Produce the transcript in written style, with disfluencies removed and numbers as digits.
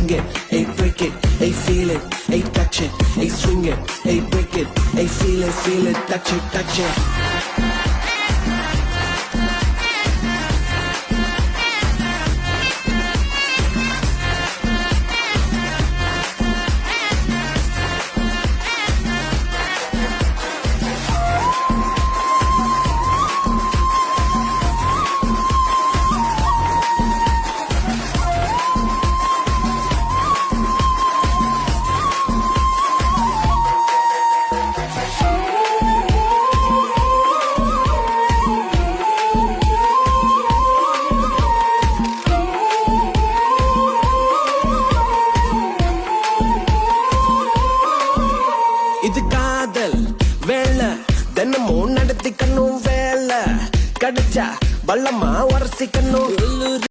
bring it, hey break it, hey feel it, hey touch it, hey swing it, hey break it, hey feel it, touch it, touch it. இது காதல் வேலை தினமும் நடத்திக்கணும் வேலை கிடைச்சா பள்ளமா உரசிக்கணும்.